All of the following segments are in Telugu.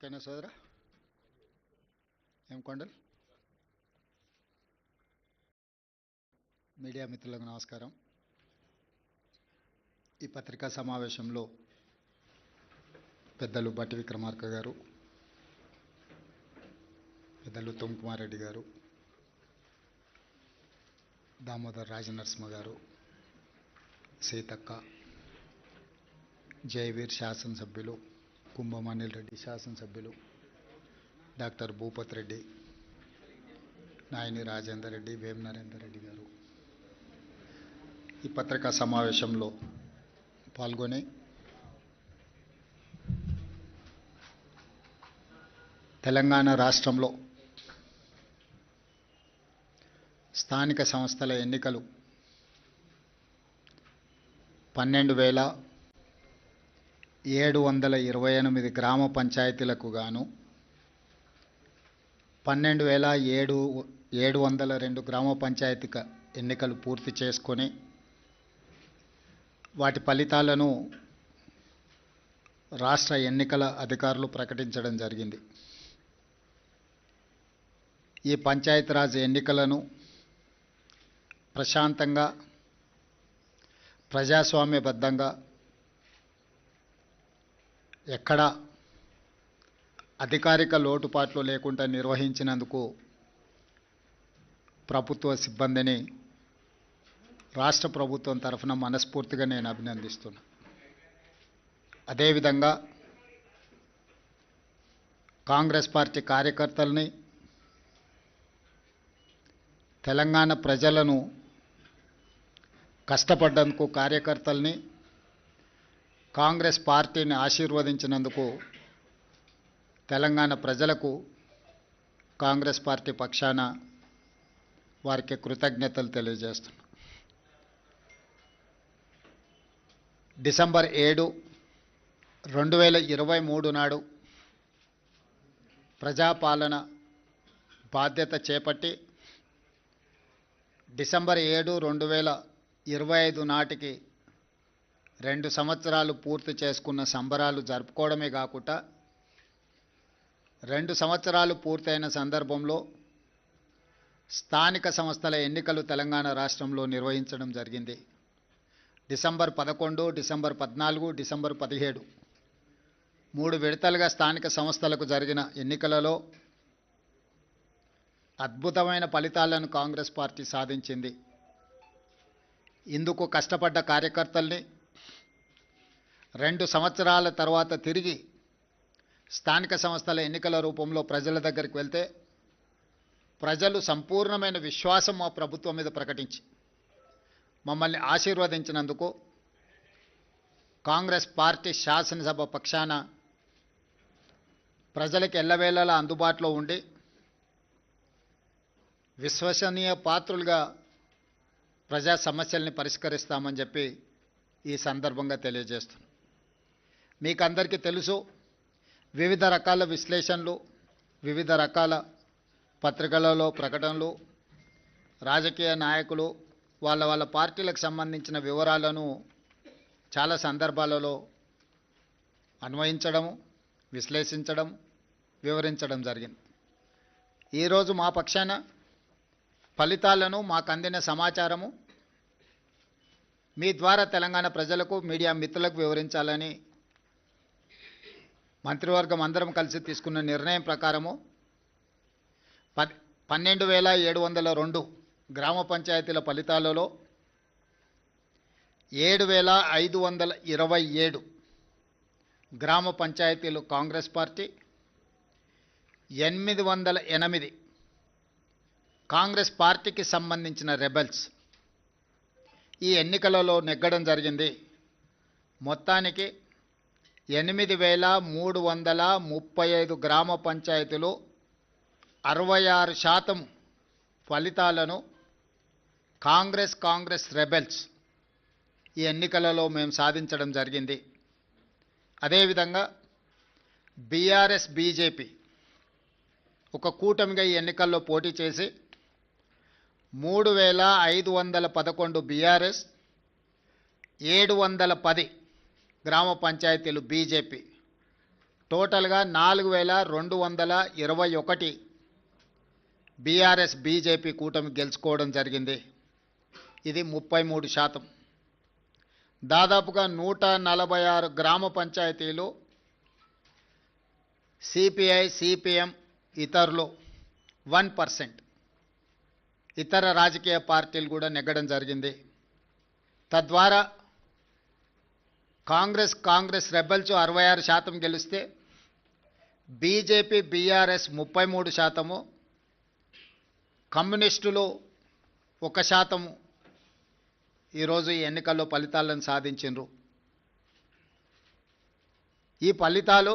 ఓకేనా సోదరా? ఏం కొండలు మీడియా మిత్రులకు నమస్కారం. ఈ పత్రికా సమావేశంలో పెద్దలు బట్టి విక్రమార్క గారు, పెద్దలు ఉత్తమ్ కుమార్ రెడ్డి గారు, దామోదర్ రాజనరసింహ గారు, సీతక్క, జయవీర్ శాసనసభ్యులు, కుంభం అనిల్ రెడ్డి శాసనసభ్యులు, డాక్టర్ భూపత్ రెడ్డి, నాయని రాజేందర్ రెడ్డి, వేం నరేందర్ రెడ్డి గారు ఈ పత్రికా సమావేశంలో పాల్గొని తెలంగాణ రాష్ట్రంలో స్థానిక సంస్థల ఎన్నికలు 12,728 గ్రామ పంచాయతీలకు గాను 12,702 గ్రామ పంచాయతీ ఎన్నికలు పూర్తి చేసుకొని వాటి ఫలితాలను రాష్ట్ర ఎన్నికల అధికారులు ప్రకటించడం జరిగింది. ఈ పంచాయతీరాజ్ ఎన్నికలను ప్రశాంతంగా, ప్రజాస్వామ్యబద్ధంగా, ఎక్కడా అధికారిక లోటుపాట్లు లేకుండా నిర్వహించినందుకు ప్రభుత్వ సిబ్బందిని రాష్ట్ర ప్రభుత్వం తరఫున మనస్ఫూర్తిగా నేను అభినందిస్తున్నా. అదేవిధంగా కాంగ్రెస్ పార్టీ కార్యకర్తల్ని, తెలంగాణ ప్రజలను కష్టపడ్డందుకు కార్యకర్తల్ని, కాంగ్రెస్ పార్టీని ఆశీర్వదించినందుకు తెలంగాణ ప్రజలకు కాంగ్రెస్ పార్టీ పక్షాన వారికి కృతజ్ఞతలు తెలియజేస్తున్నాను. డిసెంబర్ 7, 2023 నాడు ప్రజాపాలన బాధ్యత చేపట్టి డిసెంబర్ 7, 2025 నాటికి 2 సంవత్సరాలు పూర్తి చేసుకున్న సంబరాలు జరుపుకోవడమే కాకుండా 2 సంవత్సరాలు పూర్తయిన సందర్భంలో స్థానిక సంస్థల ఎన్నికలు తెలంగాణ రాష్ట్రంలో నిర్వహించడం జరిగింది. డిసెంబర్ 11, డిసెంబర్ 14, డిసెంబర్ 17 3 విడతలుగా స్థానిక సంస్థలకు జరిగిన ఎన్నికలలో అద్భుతమైన ఫలితాలను కాంగ్రెస్ పార్టీ సాధించింది. ఇందుకు కష్టపడ్డ కార్యకర్తల్ని 2 సంవత్సరాల తర్వాత తిరిగి స్థానిక సంస్థల ఎన్నికల రూపంలో ప్రజల దగ్గరికి వెళ్తే ప్రజలు సంపూర్ణమైన విశ్వాసం మా ప్రభుత్వం మీద ప్రకటించి మమ్మల్ని ఆశీర్వదించినందుకు కాంగ్రెస్ పార్టీ శాసనసభ పక్షాన ప్రజలకు ఎల్లవేళలా అందుబాటులో ఉండి విశ్వసనీయ పాత్రులుగా ప్రజా సమస్యల్ని పరిష్కరిస్తామని చెప్పి ఈ సందర్భంగా తెలియజేస్తున్నాను. మీకు అందరికీ తెలుసు, వివిధ రకాల విశ్లేషణలు, వివిధ రకాల పత్రికలలో ప్రకటనలు, రాజకీయ నాయకులు వాళ్ళ పార్టీలకు సంబంధించిన వివరాలను చాలా సందర్భాలలో అన్వయించడం, విశ్లేషించడం, వివరించడం జరిగింది. ఈరోజు మా పక్షాన ఫలితాలను, మాకు అందిన సమాచారము మీ ద్వారా తెలంగాణ ప్రజలకు, మీడియా మిత్రులకు వివరించాలని మంత్రివర్గం అందరం కలిసి తీసుకున్న నిర్ణయం ప్రకారము 12,702 గ్రామ పంచాయతీల ఫలితాలలో 7,527 గ్రామ పంచాయతీలు కాంగ్రెస్ పార్టీ, 808 కాంగ్రెస్ పార్టీకి సంబంధించిన రెబెల్స్ ఈ ఎన్నికలలో నెగ్గడం జరిగింది. మొత్తానికి 8,335 గ్రామ పంచాయతీలు 66% ఫలితాలను కాంగ్రెస్ రెబెల్స్ ఈ ఎన్నికలలో మేము సాధించడం జరిగింది. అదేవిధంగా బీఆర్ఎస్, బీజేపీ ఒక కూటమిగా ఈ ఎన్నికల్లో పోటీ చేసి 3,511 బీఆర్ఎస్, 710 గ్రామ పంచాయతీలు బీజేపీ టోటల్గా 4221 బీఆర్ఎస్ బీజేపీ కూటమి గెలుచుకోవడం జరిగింది. ఇది 33%. దాదాపుగా 146 గ్రామ పంచాయతీలు సిపిఐ సిపిఎం ఇతరులు 1%, ఇతర రాజకీయ పార్టీలు కూడా నెగ్గడం జరిగింది. తద్వారా కాంగ్రెస్ రెబెల్స్ 66% గెలిస్తే బీజేపీ బీఆర్ఎస్ 33%, కమ్యూనిస్టులు 1% ఈరోజు ఈ ఎన్నికల్లో ఫలితాలను సాధించిండ్రు. ఈ ఫలితాలు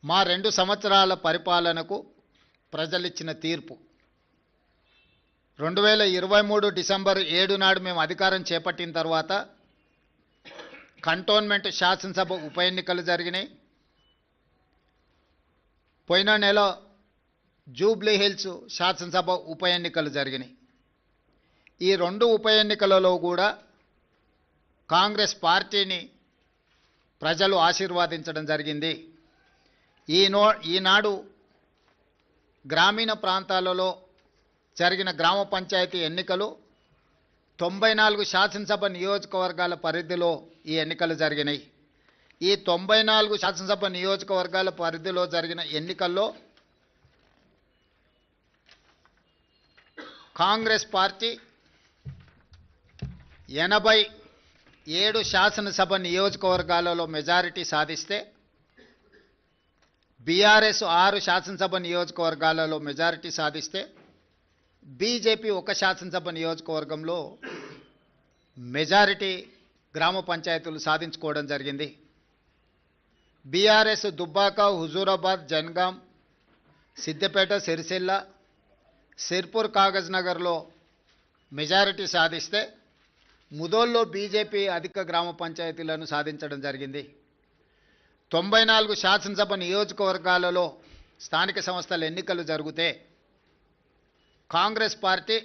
మా 2 సంవత్సరాల పరిపాలనకు ప్రజలిచ్చిన తీర్పు. 2023 డిసెంబర్ 7 నాడు మేము అధికారం చేపట్టిన తర్వాత కంటోన్మెంట్ శాసనసభ ఉప ఎన్నికలు జరిగినాయి. పోయిన నెల జూబ్లీ హిల్స్ శాసనసభ ఉప ఎన్నికలు జరిగినాయి. ఈ 2 ఉప ఎన్నికలలో కూడా కాంగ్రెస్ పార్టీని ప్రజలు ఆశీర్వాదించడం జరిగింది. ఈనాడు గ్రామీణ ప్రాంతాలలో జరిగిన గ్రామ పంచాయతీ ఎన్నికలు 94 శాసనసభ నియోజకవర్గాల పరిధిలో ఈ ఎన్నికలు జరిగినాయి. ఈ 94 శాసనసభ నియోజకవర్గాల పరిధిలో జరిగిన ఎన్నికల్లో కాంగ్రెస్ పార్టీ 87 శాసనసభ నియోజకవర్గాలలో మెజారిటీ సాధిస్తే బీఆర్ఎస్ 6 శాసనసభ నియోజకవర్గాలలో మెజారిటీ సాధిస్తే బీజేపీ 1 శాసనసభ నియోజకవర్గంలో మెజారిటీ గ్రామ పంచాయతీలు సాధించుకోవడం జరిగింది. బీఆర్ఎస్ దుబ్బాక, హుజూరాబాద్, జన్గాం, సిద్దిపేట, సిరిసిల్ల, సిర్పూర్, కాగజ్ నగర్లో మెజారిటీ సాధిస్తే ముదోల్లో బీజేపీ అధిక గ్రామ పంచాయతీలను సాధించడం జరిగింది. 94 శాసనసభ నియోజకవర్గాలలో స్థానిక సంస్థల ఎన్నికలు జరిగితే కాంగ్రెస్ పార్టీ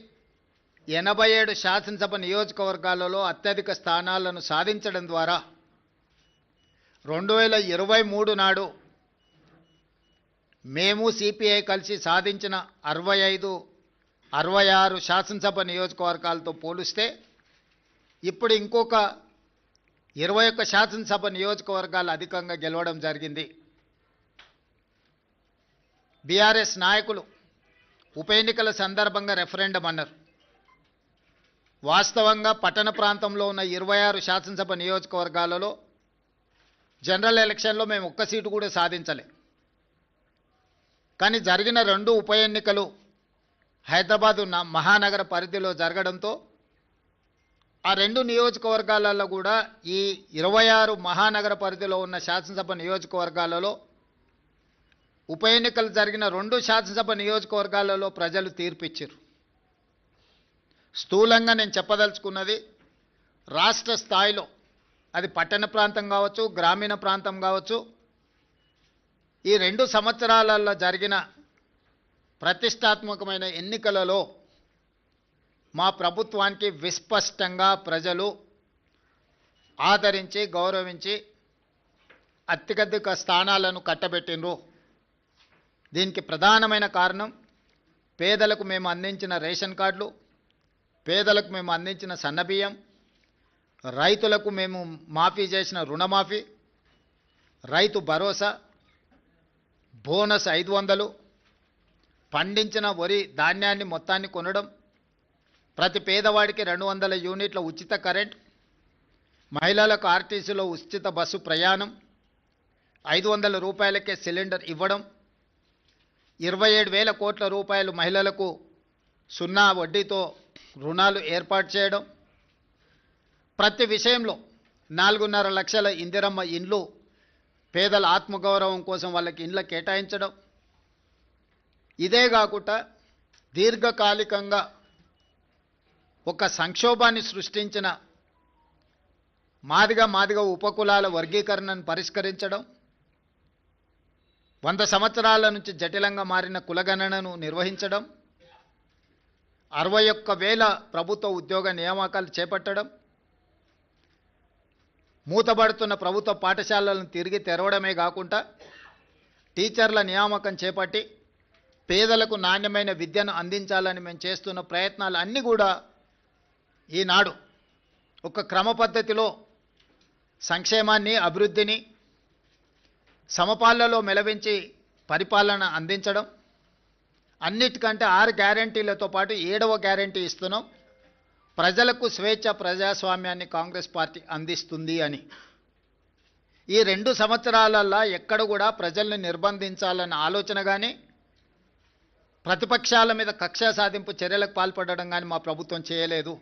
87 శాసనసభ నియోజకవర్గాలలో అత్యధిక స్థానాలను సాధించడం ద్వారా 2023 నాడు మేము సిపిఐ కలిసి సాధించిన 65-66 శాసనసభ నియోజకవర్గాలతో పోలిస్తే ఇప్పుడు ఇంకొక 21 శాసనసభ నియోజకవర్గాలు అధికంగా గెలవడం జరిగింది. బీఆర్ఎస్ నాయకులు ఉప ఎన్నికల సందర్భంగా రెఫరెండం అన్నారు. వాస్తవంగా పట్టణ ప్రాంతంలో ఉన్న 26 శాసనసభ నియోజకవర్గాలలో జనరల్ ఎలక్షన్లో మేము 1 సీటు కూడా సాధించలే. కానీ జరిగిన 2 ఉప ఎన్నికలు హైదరాబాదు మహానగర పరిధిలో జరగడంతో ఆ 2 నియోజకవర్గాలలో కూడా ఈ 26 మహానగర పరిధిలో ఉన్న శాసనసభ నియోజకవర్గాలలో ఉప ఎన్నికలు జరిగిన 2 శాసనసభ నియోజకవర్గాలలో ప్రజలు తీర్పిచ్చారు. స్థూలంగా నేను చెప్పదలుచుకున్నది, రాష్ట్ర స్థాయిలో అది పట్టణ ప్రాంతం కావచ్చు, గ్రామీణ ప్రాంతం కావచ్చు, ఈ 2 సంవత్సరాలలో జరిగిన ప్రతిష్టాత్మకమైన ఎన్నికలలో మా ప్రభుత్వానికి విస్పష్టంగా ప్రజలు ఆదరించి గౌరవించి అత్యధిక స్థానాలను కట్టబెట్టినరు. దీనికి ప్రధానమైన కారణం పేదలకు మేము అందించిన రేషన్ కార్డులు, పేదలకు మేము అందించిన సన్నబియ్యం, రైతులకు మేము మాఫీ చేసిన రుణమాఫీ, రైతు భరోసా, బోనస్ 500, పండించిన వరి ధాన్యాన్ని మొత్తాన్ని కొనడం, ప్రతి పేదవాడికి 200 యూనిట్ల ఉచిత కరెంట్, మహిళలకు ఆర్టీసీలో ఉచిత బస్సు ప్రయాణం, 500 రూపాయలకే సిలిండర్ ఇవ్వడం, 27,000 కోట్ల రూపాయలు మహిళలకు 0 వడ్డీతో రుణాలు ఏర్పాటు చేయడం, ప్రతి విషయంలో 4.5 లక్షల ఇందిరమ్మ ఇండ్లు పేదల ఆత్మగౌరవం కోసం వాళ్ళకి ఇండ్ల కేటాయించడం. ఇదే కాకుండా దీర్ఘకాలికంగా ఒక సంక్షోభాన్ని సృష్టించిన మాదిగ ఉపకులాల వర్గీకరణను పరిష్కరించడం, 100 సంవత్సరాల నుంచి జటిలంగా మారిన కులగణనను నిర్వహించడం, 61,000 ప్రభుత్వ ఉద్యోగ నియామకాలు చేపట్టడం, మూతబడుతున్న ప్రభుత్వ పాఠశాలలను తిరిగి తెరవడమే కాకుండా టీచర్ల నియామకం చేపట్టి పేదలకు నాణ్యమైన విద్యను అందించాలని మేము చేస్తున్న ప్రయత్నాలు అన్నీ కూడా ఈనాడు ఒక క్రమ పద్ధతిలో సంక్షేమాన్ని అభివృద్ధిని సమపాలలో మెలవించి పరిపాలన అందించడం, అన్నిటికంటే 6 గ్యారెంటీలతో పాటు 7వ గ్యారెంటీ ఇస్తున్నాం, ప్రజలకు స్వేచ్ఛ ప్రజాస్వామ్యాన్ని కాంగ్రెస్ పార్టీ అందిస్తుంది అని. ఈ 2 సంవత్సరాలల్లో ఎక్కడ కూడా ప్రజల్ని నిర్బంధించాలన్న ఆలోచన కానీ ప్రతిపక్షాల మీద కక్ష సాధింపు చర్యలకు పాల్పడడం కానీ మా ప్రభుత్వం చేయలేదు.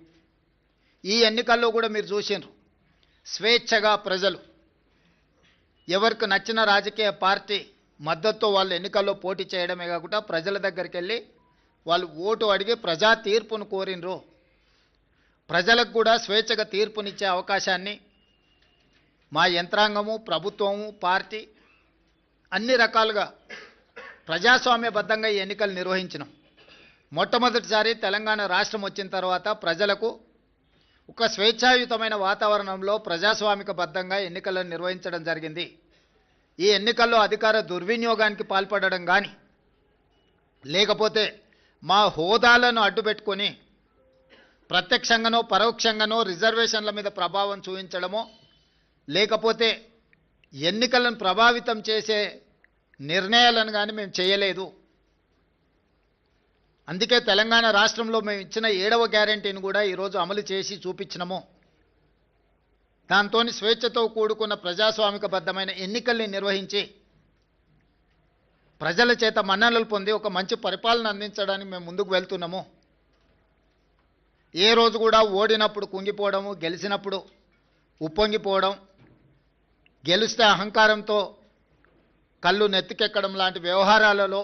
ఈ ఎన్నికల్లో కూడా మీరు చూసినారు, స్వేచ్ఛగా ప్రజలు ఎవరికి నచ్చిన రాజకీయ పార్టీ మద్దతుతో వాళ్ళు ఎన్నికల్లో పోటీ చేయడమే కాకుండా ప్రజల దగ్గరికి వెళ్ళి వాళ్ళు ఓటు అడిగి ప్రజా తీర్పును కోరినరు. ప్రజలకు కూడా స్వేచ్ఛగా తీర్పునిచ్చే అవకాశాన్ని మా యంత్రాంగము, ప్రభుత్వము, పార్టీ అన్ని రకాలుగా ప్రజాస్వామ్యబద్ధంగా ఈ ఎన్నికలు నిర్వహించినాం. మొట్టమొదటిసారి తెలంగాణ రాష్ట్రం వచ్చిన తర్వాత ప్రజలకు ఒక స్వేచ్ఛాయుతమైన వాతావరణంలో ప్రజాస్వామికబద్ధంగా ఎన్నికలను నిర్వహించడం జరిగింది. ఈ ఎన్నికల్లో అధికార దుర్వినియోగానికి పాల్పడడం కానీ లేకపోతే మా హోదాలను అడ్డుపెట్టుకొని ప్రత్యక్షంగానో పరోక్షంగానో రిజర్వేషన్ల మీద ప్రభావం చూపించడమో లేకపోతే ఎన్నికలను ప్రభావితం చేసే నిర్ణయాలను కానీ మేము చేయలేదు. అందుకే తెలంగాణ రాష్ట్రంలో మేము ఇచ్చిన 7వ గ్యారెంటీని కూడా ఈరోజు అమలు చేసి చూపించినాము. దాంతో స్వేచ్ఛతో కూడుకున్న ప్రజాస్వామికబద్ధమైన ఎన్నికల్ని నిర్వహించి ప్రజల చేత మన్ననలు పొంది ఒక మంచి పరిపాలన అందించడానికి మేము ముందుకు వెళ్తున్నాము. ఏ రోజు కూడా ఓడినప్పుడు కుంగిపోవడము, గెలిచినప్పుడు ఉప్పొంగిపోవడం, గెలిస్తే అహంకారంతో కళ్ళు నెత్తికెక్కడం లాంటి వ్యవహారాలలో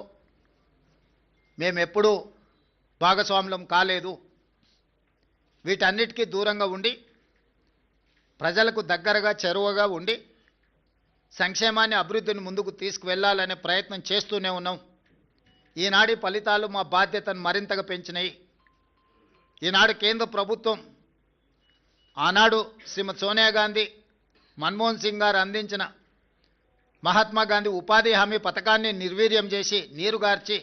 మేమెప్పుడూ భాగస్వాములం కాలేదు. వీటన్నిటికీ దూరంగా ఉండి ప్రజలకు దగ్గరగా చేరువగా ఉండి సంక్షేమాన్ని అభివృద్ధిని ముందుకు తీసుకువెళ్ళాలనే ప్రయత్నం చేస్తూనే ఉన్నాం. ఈనాటి ఫలితాలు మా బాధ్యతను మరింతగా పెంచినాయి. ఈనాడు కేంద్ర ప్రభుత్వం ఆనాడు శ్రీమతి సోనియా గాంధీ, మన్మోహన్ సింగ్ గారు అందించిన మహాత్మా గాంధీ ఉపాధి హామీ పథకాన్ని నిర్వీర్యం చేసి నీరుగార్చి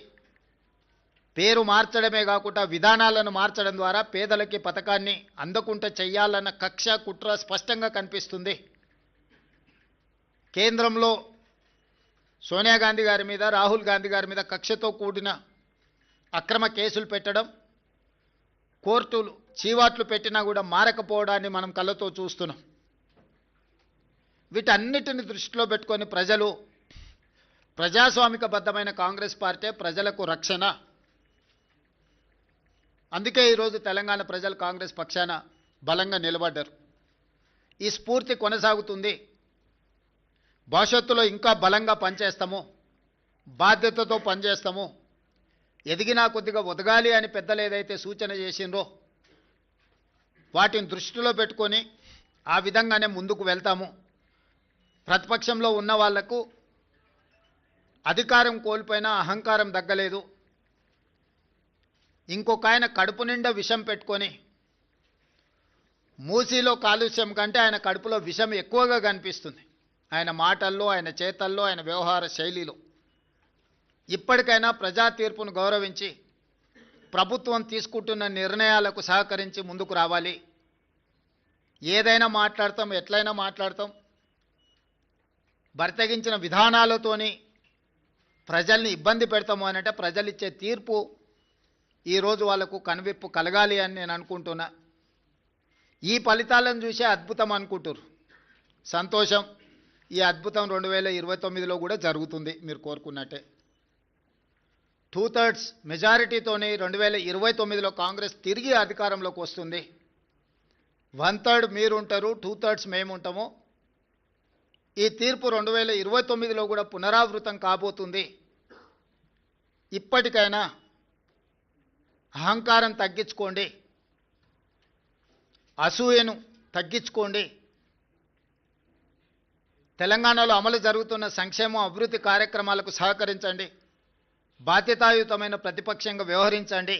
పేరు మార్చడమే కాకుండా విధానాలను మార్చడం ద్వారా పేదలకి పథకాన్ని అందకుండా చెయ్యాలన్న కక్ష కుట్ర స్పష్టంగా కనిపిస్తుంది. కేంద్రంలో సోనియా గాంధీ గారి మీద, రాహుల్ గాంధీ గారి మీద కక్షతో కూడిన అక్రమ కేసులు పెట్టడం, కోర్టులు చీవాట్లు పెట్టినా కూడా మారకపోవడాన్ని మనం కళ్ళతో చూస్తున్నాం. వీటన్నిటిని దృష్టిలో పెట్టుకొని ప్రజలు ప్రజాస్వామికబద్ధమైన కాంగ్రెస్ పార్టీ ప్రజలకు రక్షణ. అందుకే ఈరోజు తెలంగాణ ప్రజలు కాంగ్రెస్ పక్షాన బలంగా నిలబడ్డారు. ఈ స్ఫూర్తి కొనసాగుతుంది. భవిష్యత్తులో ఇంకా బలంగా పనిచేస్తాము, బాధ్యతతో పనిచేస్తాము. ఎదిగినా కొద్దిగా ఒదగాలి అని పెద్దలు ఏదైతే సూచన చేసిండ్రో వాటిని దృష్టిలో పెట్టుకొని ఆ విధంగానే ముందుకు వెళ్తాము. ప్రతిపక్షంలో ఉన్న వాళ్లకు అధికారం కోల్పోయినా అహంకారం తగ్గలేదు. ఇంకొక ఆయన కడుపు నిండా విషం పెట్టుకొని మూసీలో కాలుష్యం కంటే ఆయన కడుపులో విషం ఎక్కువగా కనిపిస్తుంది. ఆయన మాటల్లో, ఆయన చేతల్లో, ఆయన వ్యవహార శైలిలో. ఇప్పటికైనా ప్రజా తీర్పును గౌరవించి ప్రభుత్వం తీసుకుంటున్న నిర్ణయాలకు సహకరించి ముందుకు రావాలి. ఏదైనా మాట్లాడతాం, ఎట్లయినా మాట్లాడతాం. బరితెగించిన విధానాలతోని ప్రజల్ని ఇబ్బంది పెడతాము అనంటే ప్రజలు ఇచ్చే తీర్పు ఈరోజు వాళ్లకు కనువిప్పు కలగాలి అని నేను అనుకుంటున్నా. ఈ ఫలితాలను చూసే అద్భుతం అనుకుంటారు. సంతోషం. ఈ అద్భుతం 2029లో కూడా జరుగుతుంది మీరు కోరుకున్నట్టే. 2/3 మెజారిటీతోని 2029లో కాంగ్రెస్ తిరిగి అధికారంలోకి వస్తుంది. 1/3 మీరు ఉంటారు, 2/3 మేము ఉంటాము. ఈ తీర్పు 2029లో కూడా పునరావృతం కాబోతుంది. ఇప్పటికైనా అహంకారం తగ్గించుకోండి, అసూయను తగ్గించుకోండి. తెలంగాణలో అమలు జరుగుతున్న సంక్షేమ అభివృద్ధి కార్యక్రమాలకు సహకరించండి. బాధ్యతాయుతమైన ప్రతిపక్షంగా వ్యవహరించండి.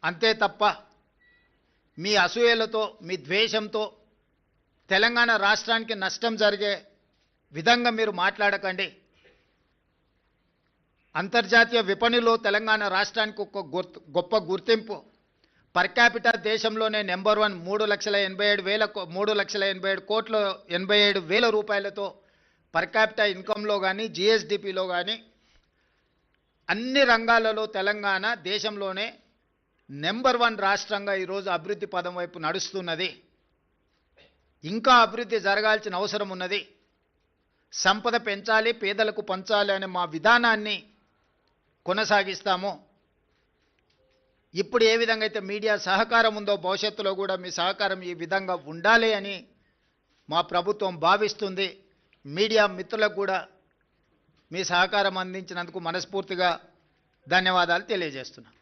అంతే తప్ప మీ అసూయలతో, మీ ద్వేషంతో తెలంగాణ రాష్ట్రానికి నష్టం జరిగే విధంగా మీరు మాట్లాడకండి. అంతర్జాతీయ విపణిలో తెలంగాణ రాష్ట్రానికి ఒక గొప్ప గుర్తింపు. పర్ క్యాపిటల్ దేశంలోనే నెంబర్ 1, 3,87,000 రూపాయలతో పర్ క్యాపిటల్ ఇన్కంలో కానీ జిఎస్డిపిలో కానీ అన్ని రంగాలలో తెలంగాణ దేశంలోనే నెంబర్ 1 రాష్ట్రంగా ఈరోజు అభివృద్ధి పదం వైపు నడుస్తున్నది. ఇంకా అభివృద్ధి జరగాల్సిన అవసరం ఉన్నది. సంపద పెంచాలి, పేదలకు పంచాలి అనే మా విధానాన్ని కొనసాగిస్తాము. ఇప్పుడు ఏ విధంగా అయితే మీడియా సహకారం ఉందో భవిష్యత్తులో కూడా మీ సహకారం ఈ విధంగా ఉండాలి అని మా ప్రభుత్వం భావిస్తుంది. మీడియా మిత్రులకు కూడా మీ సహకారం అందించినందుకు మనస్ఫూర్తిగా ధన్యవాదాలు తెలియజేస్తున్నాను.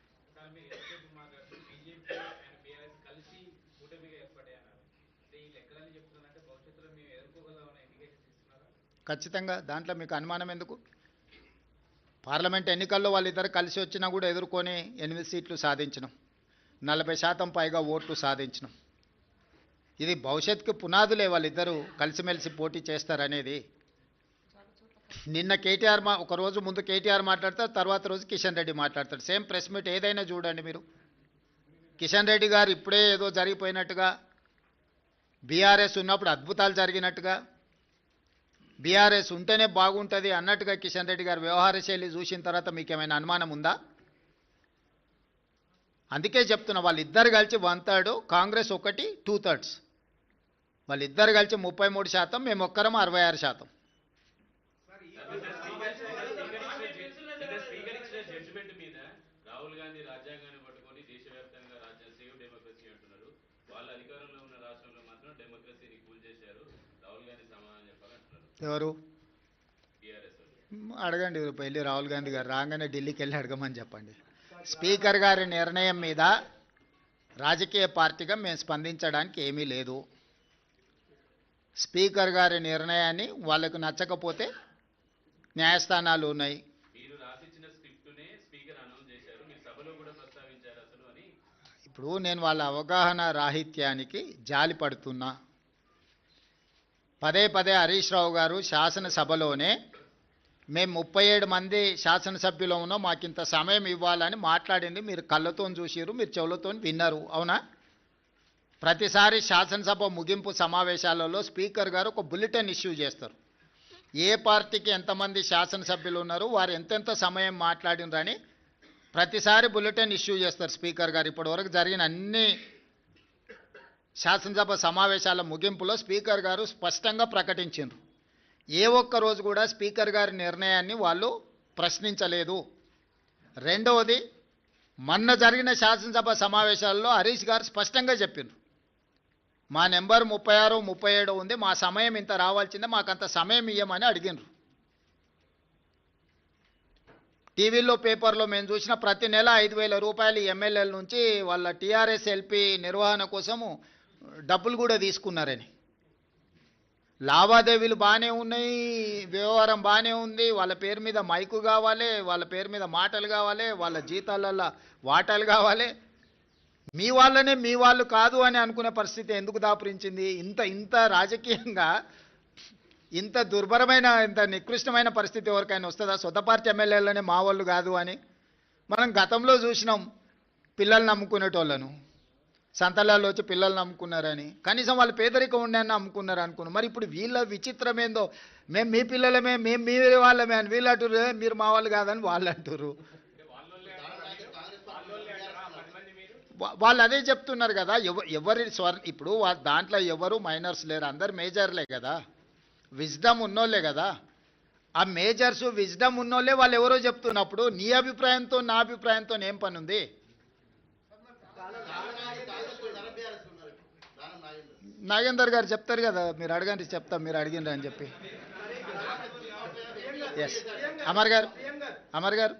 ఖచ్చితంగా దాంట్లో మీకు అనుమానం ఎందుకు? పార్లమెంట్ ఎన్నికల్లో వాళ్ళిద్దరు కలిసి వచ్చినా కూడా ఎదుర్కొని 8 సీట్లు సాధించినాం, 40% పైగా ఓట్లు సాధించినాం. ఇది భవిష్యత్తుకు పునాదులే వాళ్ళిద్దరూ కలిసిమెలిసి పోటీ చేస్తారనేది. నిన్న కేటీఆర్ ఒక రోజు ముందు కేటీఆర్ మాట్లాడతారు, తర్వాత రోజు కిషన్ రెడ్డి మాట్లాడతారు. సేమ్ ప్రెస్ మీట్ ఏదైనా చూడండి మీరు. కిషన్ రెడ్డి గారు ఇప్పుడే ఏదో జరిగిపోయినట్టుగా, బీఆర్ఎస్ ఉన్నప్పుడు అద్భుతాలు జరిగినట్టుగా, బీఆర్ఎస్ ఉంటేనే బాగుంటుంది అన్నట్టుగా కిషన్ రెడ్డి గారు వ్యవహార శైలి చూసిన తర్వాత మీకు ఏమైనా అనుమానం ఉందా? అందుకే చెప్తున్నా, వాళ్ళిద్దరు కలిసి 1/3, కాంగ్రెస్ ఒకటి 2/3. వాళ్ళిద్దరు కలిసి 33%, మేము ఒక్కరం 66%. ఎవరు అడగండి, వెళ్ళి రాహుల్ గాంధీ గారు రాగానే ఢిల్లీకి వెళ్ళి అడగమని చెప్పండి. స్పీకర్ గారి నిర్ణయం మీద రాజకీయ పార్టీగా మేము స్పందించడానికి ఏమీ లేదు. స్పీకర్ గారి నిర్ణయాన్ని వాళ్ళకు నచ్చకపోతే న్యాయస్థానాలు ఉన్నాయి. ఇప్పుడు నేను వాళ్ళ అవగాహన రాహిత్యానికి జాలి పడుతున్నా. పదే పదే హరీష్ రావు గారు శాసనసభలోనే మేము 37 మంది శాసనసభ్యులు ఉన్నాం, మాకింత సమయం ఇవ్వాలని మాట్లాడింది మీరు కళ్ళతో చూసిరు, మీరు చెవులతో విన్నారు, అవునా? ప్రతిసారి శాసనసభ ముగింపు సమావేశాలలో స్పీకర్ గారు ఒక బులెటిన్ ఇష్యూ చేస్తారు. ఏ పార్టీకి ఎంతమంది శాసనసభ్యులు ఉన్నారు, వారు ఎంతెంత సమయం మాట్లాడినరని ప్రతిసారి బులెటిన్ ఇష్యూ చేస్తారు స్పీకర్ గారు. ఇప్పటివరకు జరిగిన అన్ని శాసనసభ సమావేశాల ముగింపులో స్పీకర్ గారు స్పష్టంగా ప్రకటించారు. ఏ ఒక్క రోజు కూడా స్పీకర్ గారి నిర్ణయాన్ని వాళ్ళు ప్రశ్నించలేదు. రెండవది, మొన్న జరిగిన శాసనసభ సమావేశాల్లో హరీష్ గారు స్పష్టంగా చెప్పారు, మా నెంబర్ 36, 37 ఉంది, మా సమయం ఇంత రావాల్సిందే, మాకంత సమయం ఇవ్వమని అడిగినారు. టీవీలో పేపర్లో మేము చూసిన ప్రతి నెల 5,000 రూపాయలు ఎమ్మెల్యేల నుంచి వాళ్ళ టీఆర్ఎస్ ఎల్పీ నిర్వహణ కోసము డబ్బులు కూడా తీసుకున్నారని. లావాదేవీలు బాగానే ఉన్నాయి, వ్యవహారం బాగానే ఉంది, వాళ్ళ పేరు మీద మైకు కావాలి, వాళ్ళ పేరు మీద మాటలు కావాలి, వాళ్ళ జీతాలలో వాటాలు కావాలి. మీ వాళ్ళనే మీ వాళ్ళు కాదు అని అనుకునే పరిస్థితి ఎందుకు దాపురించింది? ఇంత రాజకీయంగా ఇంత దుర్భరమైన, ఇంత నికృష్టమైన పరిస్థితి ఎవరికైనా వస్తుందా? సొంత పార్టీ ఎమ్మెల్యేలనే మా వాళ్ళు కాదు అని. మనం గతంలో చూసినాం పిల్లల్ని నమ్ముకునేటోళ్ళను, సంతలాల్లో వచ్చి పిల్లల్ని నమ్ముకున్నారని. కనీసం వాళ్ళు పేదరికం ఉండని నమ్ముకున్నారు అనుకున్నాం. మరి ఇప్పుడు వీళ్ళ విచిత్రం ఏందో, మేము మీ పిల్లలమే, మేము మీ వాళ్ళమే అని వీళ్ళు అంటారు, మీరు మా వాళ్ళు కాదని వాళ్ళు అంటారు. వాళ్ళు అదే చెప్తున్నారు కదా. ఎవరి ఇప్పుడు దాంట్లో ఎవరు మైనర్స్ లేరు, అందరు మేజర్లే కదా, విజ్డమ్ ఉన్నోళ్ళే కదా. ఆ మేజర్స్ విజ్డమ్ ఉన్నోళ్ళే వాళ్ళు ఎవరో చెప్తున్నప్పుడు నీ అభిప్రాయంతో నా అభిప్రాయంతో ఏం పని ఉంది? నాగేందర్ గారు చెప్తారు కదా, మీరు అడగండి, చెప్తాం మీరు అడిగిండ్రు అని చెప్పి. ఎస్ అమర్ గారు, అమర్ గారు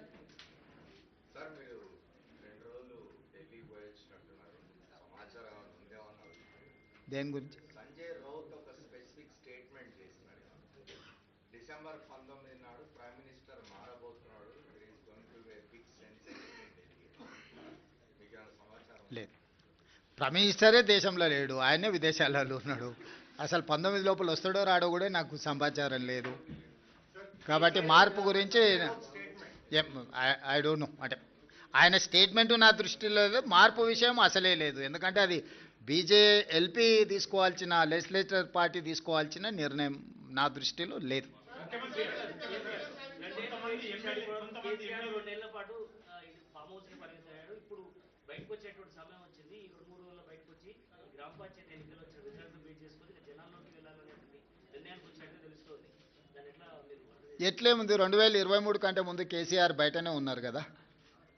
దేని గురించి? సంజయ్ రౌత్ ఒక స్పెసిఫిక్ స్టేట్మెంట్ చేసినాడు. డిసెంబర్ 19 నాడు ప్రైమ్ మినిస్టర్ మారబోతున్నాడు, లేదు, ప్రైమ్ మినిస్టరే దేశంలో లేడు, ఆయనే విదేశాలలో ఉన్నాడు. అసలు 19 లోపల వస్తాడో రాడో కూడా నాకు సమాచారం లేదు. కాబట్టి మార్పు గురించి ఐ డోంట్ నో. అంటే ఆయన స్టేట్మెంటు నా దృష్టిలో లేదు, మార్పు విషయం అసలే లేదు. ఎందుకంటే అది ఎల్పీ తీసుకోవాల్సిన, లెజిస్లేచర్ పార్టీ తీసుకోవాల్సిన నిర్ణయం నా దృష్టిలో లేదు. కేసీఆర్ 2 ఏళ్ల పాటు ఫామ్ హౌస్ ని పరిగెత్తాడు. ఇప్పుడు బయటకు వచ్చేటువంటి సమయం వచ్చింది. ఈ 2-3 రోజుల్లో బయటకు వచ్చి గ్రామ పంచాయతీ ఎన్నికలు వచ్చిన రిజల్ట్ బేస్ చేసుకుని జనాల్లోకి వెళ్ళాలనేటువంటి నిర్ణయానికి వచ్చాడని తెలుస్తోంది. దాని ఎట్లా మీరు ఎట్లేముంది, 2023 కంటే ముందు కేసీఆర్ బయటనే ఉన్నారు కదా.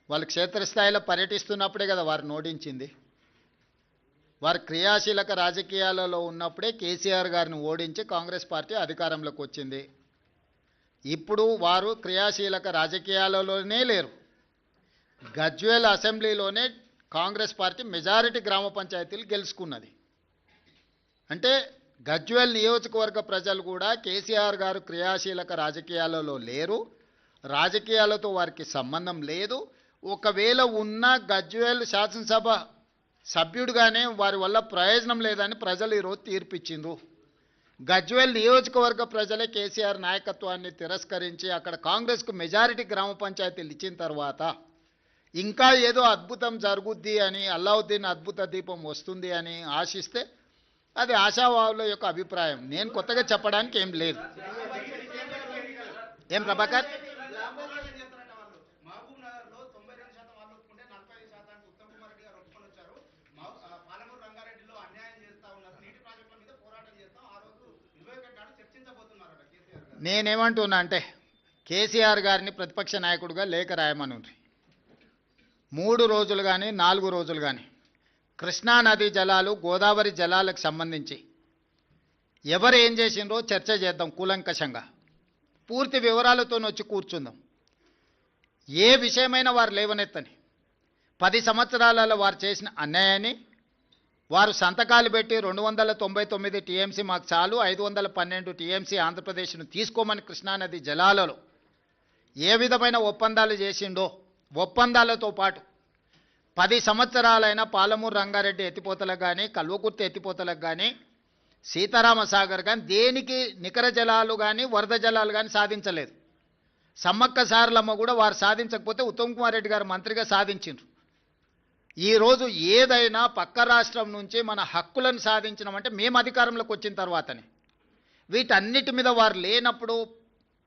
వాళ్ళు క్షేత్రస్థాయిలో పర్యటిస్తున్నప్పుడే కదా వారు ఓడించింది. వారు క్రియాశీలక రాజకీయాలలో ఉన్నప్పుడే కేసీఆర్ గారిని ఓడించి కాంగ్రెస్ పార్టీ అధికారంలోకి వచ్చింది. ఇప్పుడు వారు క్రియాశీలక రాజకీయాలలోనే లేరు. గజ్వేల్ అసెంబ్లీలోనే కాంగ్రెస్ పార్టీ మెజారిటీ గ్రామ పంచాయతీలు గెలుచుకున్నది. అంటే గజ్వేల్ నియోజకవర్గ ప్రజలు కూడా కేసీఆర్ గారు క్రియాశీలక రాజకీయాలలో లేరు, రాజకీయాలతో వారికి సంబంధం లేదు. ఒకవేళ ఉన్న గజ్వేల్ శాసనసభ సభ్యుడిగానే వారి వల్ల ప్రయోజనం లేదని ప్రజలు ఈరోజు తీర్పిచ్చిండ్రు. గజ్వేల్ నియోజకవర్గ ప్రజలే కేసీఆర్ నాయకత్వాన్ని తిరస్కరించి అక్కడ కాంగ్రెస్కు మెజారిటీ గ్రామ పంచాయతీలు ఇచ్చిన తర్వాత ఇంకా ఏదో అద్భుతం జరుగుద్ది అని, అల్లావుద్దీన్ అద్భుత దీపం వస్తుంది అని ఆశిస్తే అది ఆశావాహుల యొక్క అభిప్రాయం. నేను కొత్తగా చెప్పడానికి ఏం లేదు. ఏం ప్రభాకర్? నేనేమంటున్నా అంటే కేసీఆర్ గారిని ప్రతిపక్ష నాయకుడిగా లేఖ రాయమనుంది. 3 రోజులు కానీ 4 రోజులు కానీ కృష్ణానదీ జలాలు, గోదావరి జలాలకు సంబంధించి ఎవరు ఏం చేసిండ్రో చర్చ చేద్దాం కూలంకషంగా. పూర్తి వివరాలతో వచ్చి కూర్చుందాం. ఏ విషయమైనా వారు లేవనెత్తని 10 సంవత్సరాలలో వారు చేసిన అన్యాయాన్ని, వారు సంతకాలు పెట్టి 299 టీఎంసీ మాకు చాలు, 512 టీఎంసీ ఆంధ్రప్రదేశ్ను తీసుకోమని కృష్ణానది జలాలలో ఏ విధమైన ఒప్పందాలు చేసిండో, ఒప్పందాలతో పాటు 10 సంవత్సరాలైన పాలమూరు రంగారెడ్డి ఎత్తిపోతలకు కానీ, కల్వకుర్తి ఎత్తిపోతలకు కానీ, సీతారామసాగర్ కానీ దేనికి నికర జలాలు కానీ వరద జలాలు కానీ సాధించలేదు. సమ్మక్క సారలమ్మ కూడా వారు సాధించకపోతే ఉత్తమ్ కుమార్ రెడ్డి గారు మంత్రిగా సాధించిండ్రు. ఈరోజు ఏదైనా పక్క రాష్ట్రం నుంచి మన హక్కులను సాధించినామంటే మేము అధికారంలోకి వచ్చిన తర్వాతనే. వీటన్నిటి మీద వారు లేనప్పుడు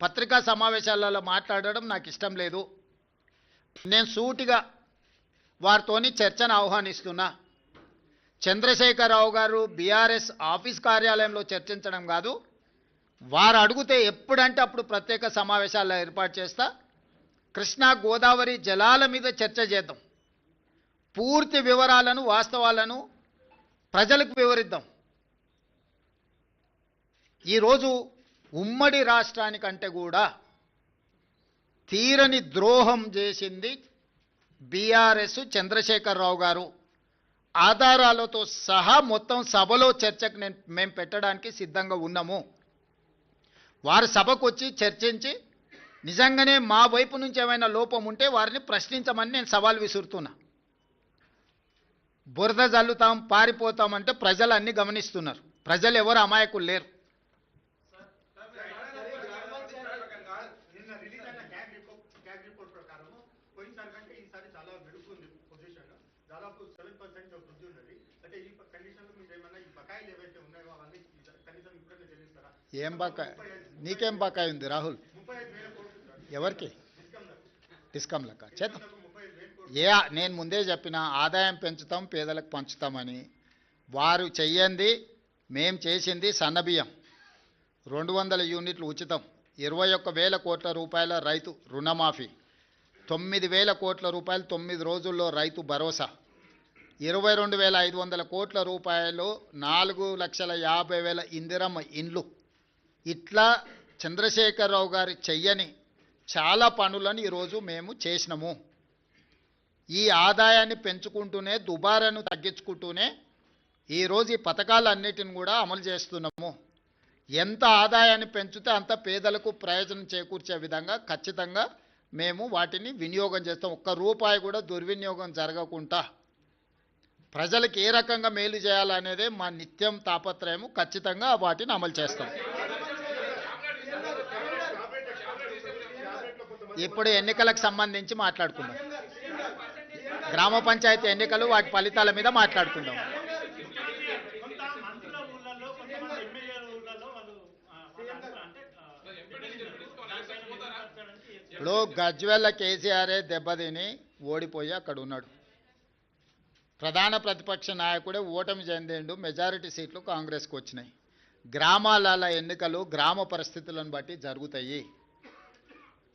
పత్రికా సమావేశాలలో మాట్లాడడం నాకు ఇష్టం లేదు. నేను సూటిగా వారితోని చర్చను ఆహ్వానిస్తున్నా. చంద్రశేఖరరావు గారు బీఆర్ఎస్ ఆఫీస్ కార్యాలయంలో చర్చించడం కాదు, వారు అడిగితే ఎప్పుడంటే అప్పుడు ప్రత్యేక సమావేశాల్లో ఏర్పాటు చేస్తా. కృష్ణా గోదావరి జలాల మీద చర్చ చేద్దాం. పూర్తి వివరాలను, వాస్తవాలను ప్రజలకు వివరిద్దాం. ఈరోజు ఉమ్మడి రాష్ట్రానికంటే కూడా తీరని ద్రోహం చేసింది బీఆర్ఎస్, చంద్రశేఖరరావు గారు. ఆధారాలతో సహా మొత్తం సభలో చర్చకు మేము పెట్టడానికి సిద్ధంగా ఉన్నాము. వారు సభకు వచ్చి చర్చించి నిజంగానే మా వైపు నుంచి ఏమైనా లోపం ఉంటే వారిని ప్రశ్నించమని నేను సవాల్ విసురుతున్నా. బురద జల్లుతాం, పారిపోతామంటే ప్రజలు అన్ని గమనిస్తున్నారు. ప్రజలు ఎవరు అమాయకులు లేరు. ఏం బకాయి? నీకేం బకాయి ఉంది రాహుల్? ఎవరికి? డిస్కమ్లక చేద్దాం. నేను ముందే చెప్పిన ఆదాయం పెంచుతాం, పేదలకు పంచుతామని. వారు చెయ్యంది మేం చేసింది సన్నబియ్యం 200 యూనిట్లు ఉచితం, 21,000 కోట్ల రూపాయల రైతు రుణమాఫీ, 9,000 కోట్ల రూపాయలు 9 రోజుల్లో రైతు భరోసా, 22,500 కోట్ల రూపాయలు 4,50,000 ఇందిరమ్మ ఇండ్లు. ఇట్లా చంద్రశేఖరరావు గారు చెయ్యని చాలా పనులను ఈరోజు మేము చేసినాము. ఈ ఆదాయాన్ని పెంచుకుంటూనే, దుబారాను తగ్గించుకుంటూనే ఈరోజు ఈ పథకాలన్నిటిని కూడా అమలు చేస్తున్నాము. ఎంత ఆదాయాన్ని పెంచితే అంత పేదలకు ప్రయోజనం చేకూర్చే విధంగా ఖచ్చితంగా మేము వాటిని వినియోగం చేస్తాం. ఒక్క రూపాయి కూడా దుర్వినియోగం జరగకుండా ప్రజలకు ఏ రకంగా మేలు చేయాలనేదే మా నిత్యం తాపత్రయము. ఖచ్చితంగా వాటిని అమలు చేస్తాం. ఇప్పుడు ఎన్నికలకు సంబంధించి మాట్లాడుకుందాం. గ్రామ పంచాయతీ ఎన్నికలు వాటి ఫలితాల మీద మాట్లాడుకుందాం. కొంత మంత్రుల ఊళ్ళలో కొంతమంది ఎమ్మెల్యేల ఊళ్ళలో వాళ్ళు ఇప్పుడు గజ్వెల్ల కేసీఆరే దెబ్బతిని ఓడిపోయి అక్కడ ఉన్నాడు. ప్రధాన ప్రతిపక్ష నాయకుడే ఓటమి చెందిండు. మెజారిటీ సీట్లు కాంగ్రెస్కి వచ్చినాయి. గ్రామాల ఎన్నికలు గ్రామ పరిస్థితులను బట్టి జరుగుతాయి.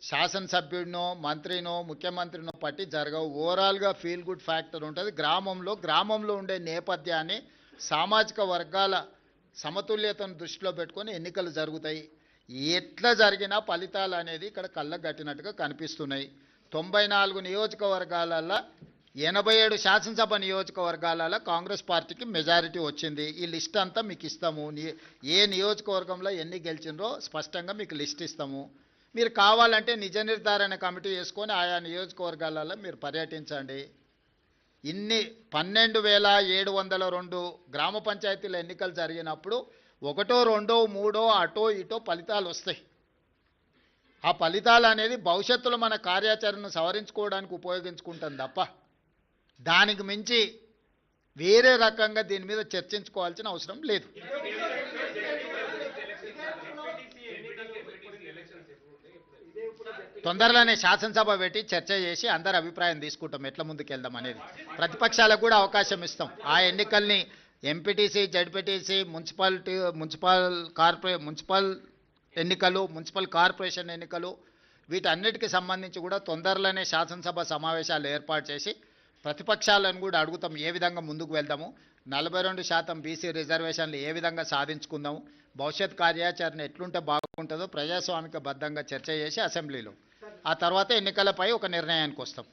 శాసనసభ్యుడినో మంత్రినో ముఖ్యమంత్రినో పట్టి జరగవు. ఓవరాల్గా ఫీల్ గుడ్ ఫ్యాక్టర్ ఉంటుంది. గ్రామంలో ఉండే నేపథ్యాన్ని, సామాజిక వర్గాల సమతుల్యతను దృష్టిలో పెట్టుకొని ఎన్నికలు జరుగుతాయి. ఎట్లా జరిగినా ఫలితాలు అనేది ఇక్కడ కళ్ళకు కట్టినట్టుగా కనిపిస్తున్నాయి. 94 నియోజకవర్గాలలో 87 శాసనసభ నియోజకవర్గాలలో కాంగ్రెస్ పార్టీకి మెజారిటీ వచ్చింది. ఈ లిస్ట్ అంతా మీకు ఇస్తాము. ఏ నియోజకవర్గంలో ఎన్ని గెలిచిండ్రో స్పష్టంగా మీకు లిస్ట్ ఇస్తాము. మీరు కావాలంటే నిజ నిర్ధారణ కమిటీ వేసుకొని ఆయా నియోజకవర్గాలలో మీరు పర్యటించండి. ఇన్ని 12,702 గ్రామ పంచాయతీల ఎన్నికలు జరిగినప్పుడు 1, 2, 3 అటో ఇటో ఫలితాలు వస్తాయి. ఆ ఫలితాలు అనేది భవిష్యత్తులో మన కార్యాచరణను సవరించుకోవడానికి ఉపయోగించుకుంటాం తప్ప దానికి మించి వేరే రకంగా దీని మీద చర్చించుకోవాల్సిన అవసరం లేదు. తొందరలోనే శాసనసభ పెట్టి చర్చ చేసి అందరి అభిప్రాయం తీసుకుంటాం ఎట్లా ముందుకెళ్దాం అనేది. ప్రతిపక్షాలకు కూడా అవకాశం ఇస్తాం. ఆ ఎన్నికల్ని ఎంపీటీసీ, జడ్పీటీసీ, మున్సిపల్ ఎన్నికలు, మున్సిపల్ కార్పొరేషన్ ఎన్నికలు వీటన్నిటికి సంబంధించి కూడా తొందరలోనే శాసనసభ సమావేశాలు ఏర్పాటు చేసి ప్రతిపక్షాలను కూడా అడుగుతాం ఏ విధంగా ముందుకు వెళ్దాము, 42% బీసీ రిజర్వేషన్లు ఏ విధంగా సాధించుకుందాము, భవిష్యత్ కార్యాచరణ ఎట్లుంటే బాగుంటుందో ప్రజాస్వామికబద్ధంగా చర్చ చేసి అసెంబ్లీలో ఆ తర్వాత ఎన్నికలపై ఒక నిర్ణయానికి వస్తాం.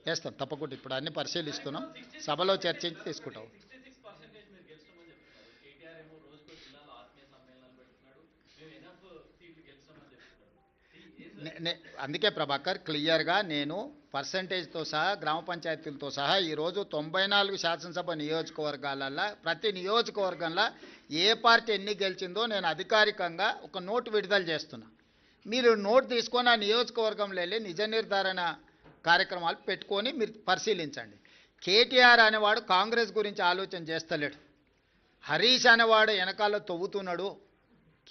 వేస్తాం తప్పకుండా. ఇప్పుడు అన్ని పరిశీలిస్తున్నాం, సభలో చర్చించి తీసుకుంటాం. అందుకే ప్రభాకర్ క్లియర్గా నేను పర్సంటేజ్తో సహా గ్రామ పంచాయతీలతో సహా ఈరోజు 94 శాసనసభ నియోజకవర్గాలలో ప్రతి నియోజకవర్గంలో ఏ పార్టీ ఎన్ని గెలిచిందో నేను అధికారికంగా ఒక నోటు విడుదల చేస్తున్నా. మీరు నోటు తీసుకొని ఆ నియోజకవర్గంలో వెళ్ళి నిజ నిర్ధారణ కార్యక్రమాలు పెట్టుకొని మీరు పరిశీలించండి. కేటీఆర్ అనేవాడు కాంగ్రెస్ గురించి ఆలోచన చేస్తలేడు. హరీష్ అనేవాడు వెనకాల తవ్వుతున్నాడు.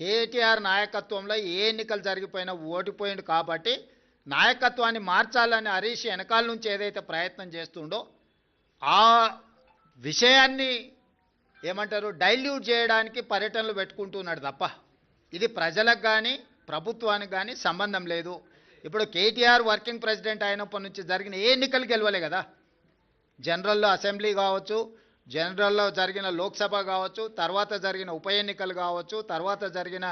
కేటీఆర్ నాయకత్వంలో ఏ ఎన్నికలు జరిగిపోయినా ఓడిపోయిండు కాబట్టి నాయకత్వాన్ని మార్చాలని హరీష్ వెనకాల నుంచి ఏదైతే ప్రయత్నం చేస్తుండో ఆ విషయాన్ని ఏమంటారు డైల్యూట్ చేయడానికి పర్యటనలు పెట్టుకుంటున్నాడు తప్ప ఇది ప్రజలకు కానీ ప్రభుత్వానికి కానీ సంబంధం లేదు. ఇప్పుడు కేటీఆర్ వర్కింగ్ ప్రెసిడెంట్ అయినప్పటి నుంచి జరిగిన ఏ ఎన్నికలు గెలవలే కదా. జనరల్లో అసెంబ్లీ కావచ్చు, జనరల్లో జరిగిన లోక్సభ కావచ్చు, తర్వాత జరిగిన ఉప ఎన్నికలు కావచ్చు, తర్వాత జరిగిన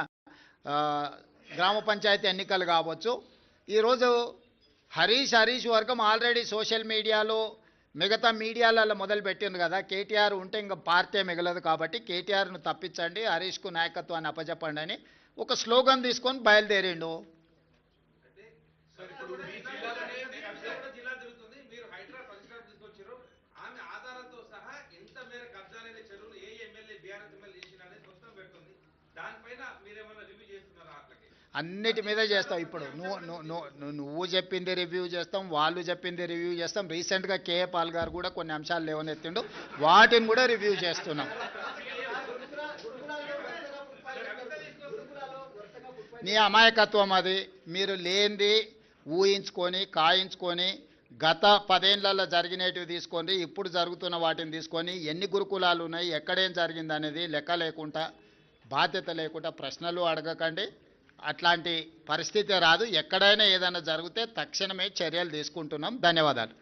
గ్రామ పంచాయతీ ఎన్నికలు కావచ్చు. ఈరోజు హరీష్ వర్గం ఆల్రెడీ సోషల్ మీడియాలో మిగతా మీడియాలలో మొదలుపెట్టింది కదా. కేటీఆర్ ఉంటే ఇంకా పార్టీ మిగలదు కాబట్టి కేటీఆర్ను తప్పించండి, హరీష్కు నాయకత్వాన్ని అప్పచెప్పండి అని ఒక స్లోగన్ తీసుకొని బయలుదేరిండు. అన్నిటి మీద చేస్తాం. ఇప్పుడు నువ్వు చెప్పింది రివ్యూ చేస్తాం, వాళ్ళు చెప్పింది రివ్యూ చేస్తాం. రీసెంట్గా కేఏ పాల్ గారు కూడా కొన్ని అంశాలు లేవనెత్తిండు, వాటిని కూడా రివ్యూ చేస్తున్నాం. నీ అమాయకత్వం అది. మీరు లేనిది ఊహించుకొని కాయించుకొని గత 10 ఏళ్లలో జరిగినవి తీసుకొని ఇప్పుడు జరుగుతున్న వాటిని తీసుకొని ఎన్ని గురుకులాలు ఉన్నాయి, ఎక్కడేం జరిగింది అనేది లెక్క లేకుండా బాధ్యత లేకుండా ప్రశ్నలు అడగకండి. అట్లాంటి పరిస్థితి రాదు. ఎక్కడైనా ఏదైనా జరిగితే తక్షణమే చర్యలు తీసుకుంటున్నాం. ధన్యవాదాలు.